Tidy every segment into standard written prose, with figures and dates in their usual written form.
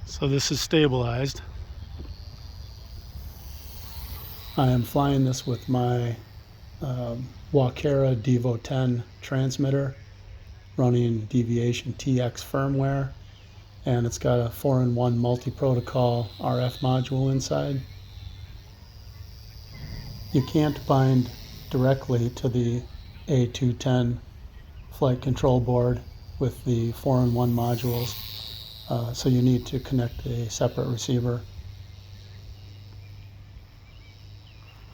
So this is stabilized. I am flying this with my Devo10 transmitter running DeviationTx firmware, and it's got a 4-in-1 multi-protocol RF module inside. You can't bind directly to the A210 flight control board with the 4-in-1 modules, so you need to connect a separate receiver.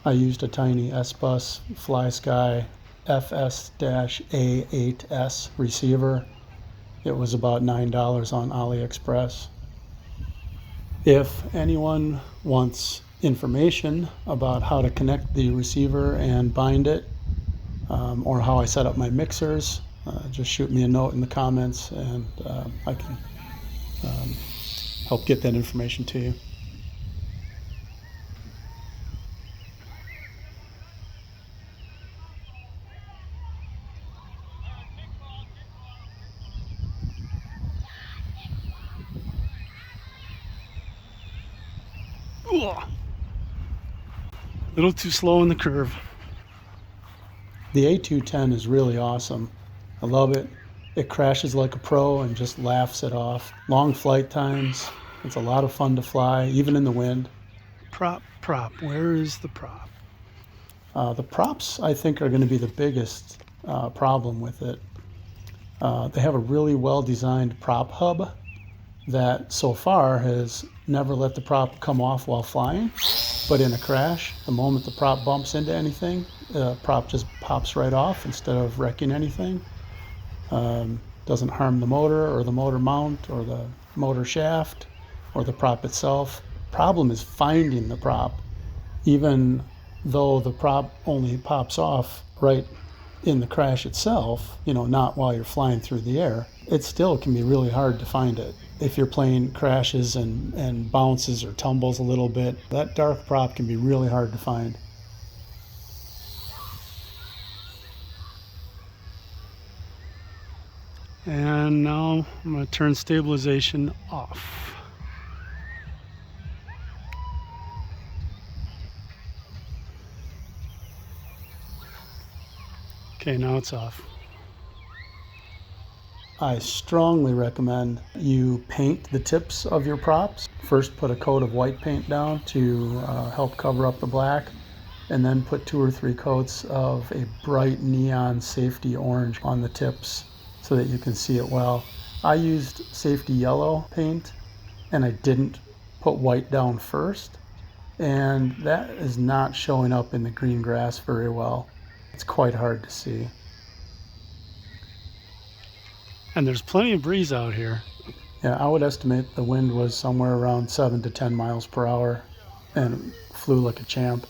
I used a tiny S.BUS FlySky FS-A8S receiver. It was about $9 on AliExpress. If anyone wants information about how to connect the receiver and bind it, or how I set up my mixers, just shoot me a note in the comments, and I can help get that information to you. A little too slow in the curve. The A210 is really awesome. I love it. It crashes like a pro and just laughs it off. Long flight times. It's a lot of fun to fly, even in the wind. Prop. Where is the prop? The props, I think, are going to be the biggest problem with it. They have a really well-designed prop hub that so far has never let the prop come off while flying, but in a crash, the moment the prop bumps into anything, the prop just pops right off instead of wrecking anything. Doesn't harm the motor or the motor mount or the motor shaft or the prop itself. Problem is finding the prop. Even though the prop only pops off right in the crash itself, not while you're flying through the air, it still can be really hard to find it. If your plane crashes and bounces or tumbles a little bit, that dark prop can be really hard to find. And now I'm going to turn stabilization off. Okay, now it's off. I strongly recommend you paint the tips of your props. First, put a coat of white paint down to help cover up the black, and then put 2 or 3 coats of a bright neon safety orange on the tips so that you can see it well. I used safety yellow paint, and I didn't put white down first, and that is not showing up in the green grass very well. It's quite hard to see. And there's plenty of breeze out here. Yeah, I would estimate the wind was somewhere around 7 to 10 miles per hour and flew like a champ,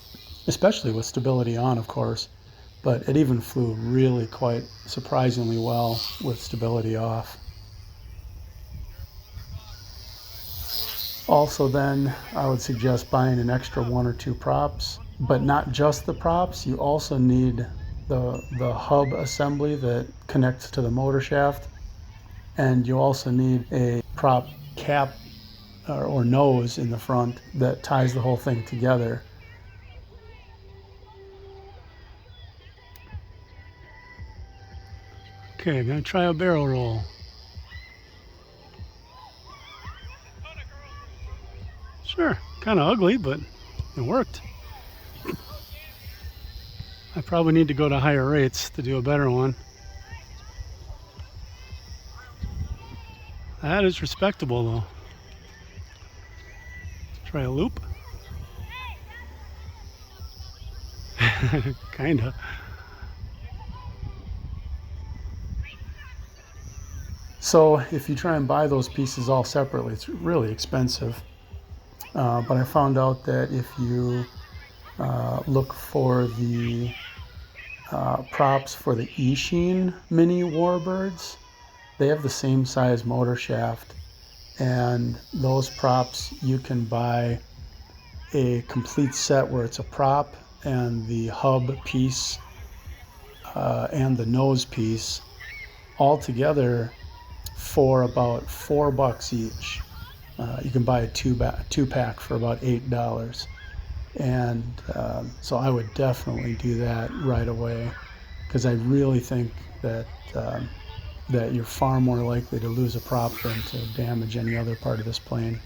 especially with stability on, of course, but it even flew really quite surprisingly well with stability off. Also then, I would suggest buying an extra 1 or 2 props, but not just the props. You also need the hub assembly that connects to the motor shaft. And you also need a prop cap or nose in the front that ties the whole thing together. Okay, I'm going to try a barrel roll. Sure, kind of ugly, but it worked. I probably need to go to higher rates to do a better one. That is respectable though. Try a loop. Kinda. So if you try and buy those pieces all separately, it's really expensive. But I found out that if you look for the props for the E-Sheen mini warbirds, they have the same size motor shaft, and those props you can buy a complete set where it's a prop and the hub piece and the nose piece all together for about $4 each. You can buy a two pack for about $8. And so I would definitely do that right away, because I really think that that you're far more likely to lose a prop than to damage any other part of this plane.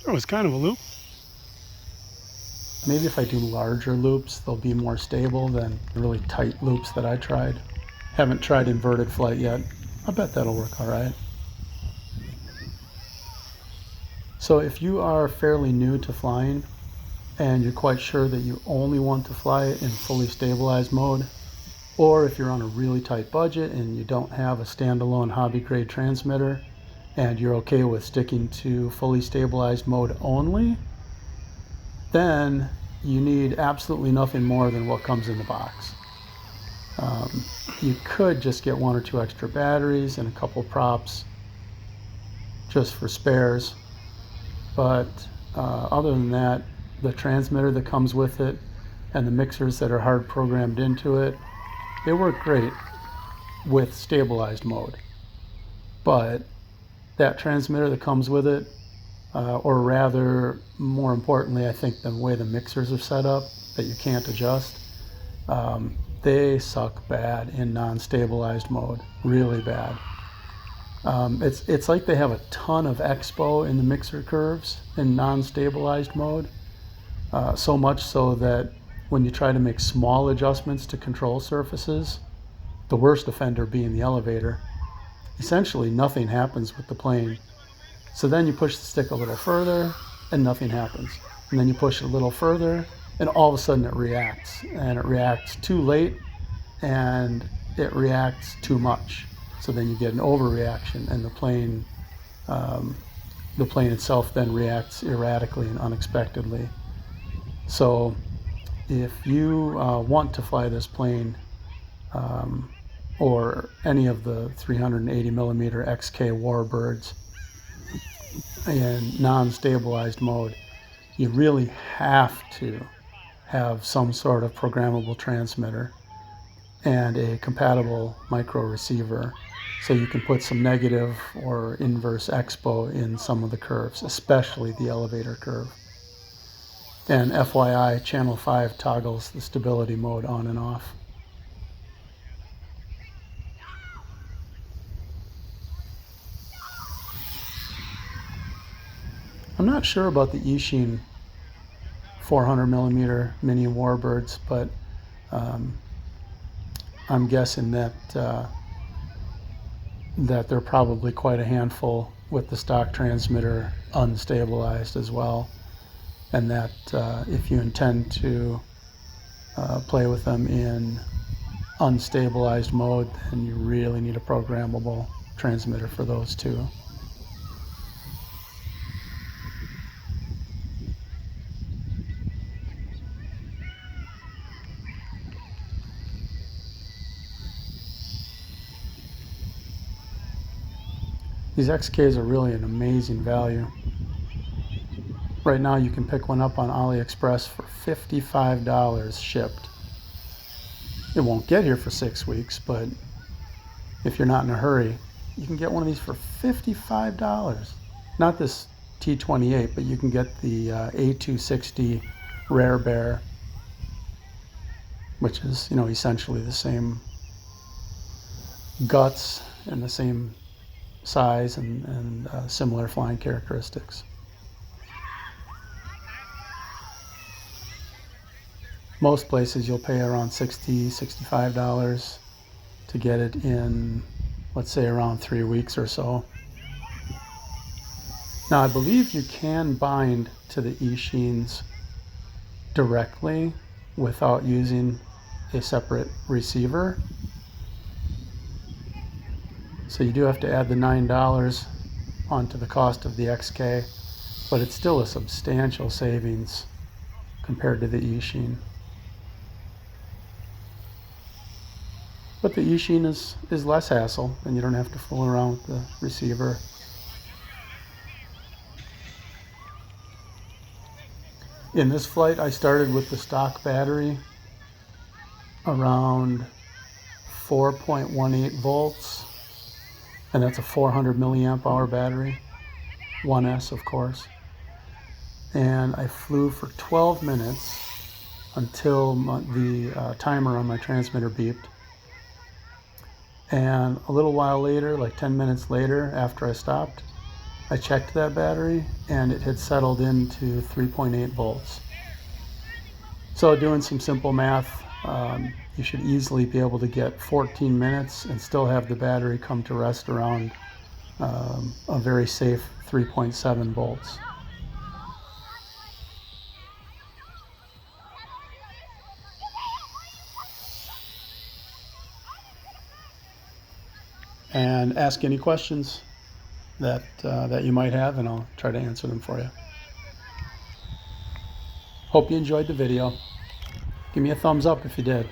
Oh, it's kind of a loop. Maybe if I do larger loops, they'll be more stable than the really tight loops that I tried. Haven't tried inverted flight yet. I bet that'll work all right. So if you are fairly new to flying and you're quite sure that you only want to fly it in fully stabilized mode, or if you're on a really tight budget and you don't have a standalone hobby grade transmitter and you're okay with sticking to fully stabilized mode only, then you need absolutely nothing more than what comes in the box. You could just get 1 or 2 extra batteries and a couple props just for spares, but other than that, the transmitter that comes with it and the mixers that are hard programmed into it, they work great with stabilized mode. But that transmitter that comes with it, or rather, more importantly, I think the way the mixers are set up that you can't adjust, they suck bad in non-stabilized mode, really bad. It's like they have a ton of expo in the mixer curves in non-stabilized mode, so much so that when you try to make small adjustments to control surfaces, the worst offender being the elevator, essentially nothing happens with the plane. So then you push the stick a little further and nothing happens. And then you push it a little further and all of a sudden it reacts. And it reacts too late and it reacts too much. So then you get an overreaction and the plane itself then reacts erratically and unexpectedly. So if you want to fly this plane or any of the 380 millimeter XK warbirds in non-stabilized mode, you really have to have some sort of programmable transmitter and a compatible micro receiver so you can put some negative or inverse expo in some of the curves, especially the elevator curve. And FYI, channel 5 toggles the stability mode on and off. I'm not sure about the Ishin 400 millimeter mini warbirds, but I'm guessing that that they're probably quite a handful with the stock transmitter unstabilized as well, and that if you intend to play with them in unstabilized mode, then you really need a programmable transmitter for those too. These XKs are really an amazing value. Right now you can pick one up on AliExpress for $55 shipped. It won't get here for 6 weeks, but if you're not in a hurry, you can get one of these for $55. Not this T-28, but you can get the A260 Rare Bear, which is, essentially the same guts and the same size and similar flying characteristics. Most places you'll pay around $60, $65 to get it in, let's say, around 3 weeks or so. Now I believe you can bind to the Ishins directly without using a separate receiver. So you do have to add the $9 onto the cost of the XK, but it's still a substantial savings compared to the eSheen. But the eSheen is less hassle, and you don't have to fool around with the receiver. In this flight, I started with the stock battery around 4.18 volts, and that's a 400 milliamp hour battery, 1S of course. And I flew for 12 minutes until the timer on my transmitter beeped. And a little while later, like 10 minutes later after I stopped, I checked that battery and it had settled into 3.8 volts. So doing some simple math, you should easily be able to get 14 minutes and still have the battery come to rest around a very safe 3.7 volts. And ask any questions that you might have, and I'll try to answer them for you. Hope you enjoyed the video. Give me a thumbs up if you did.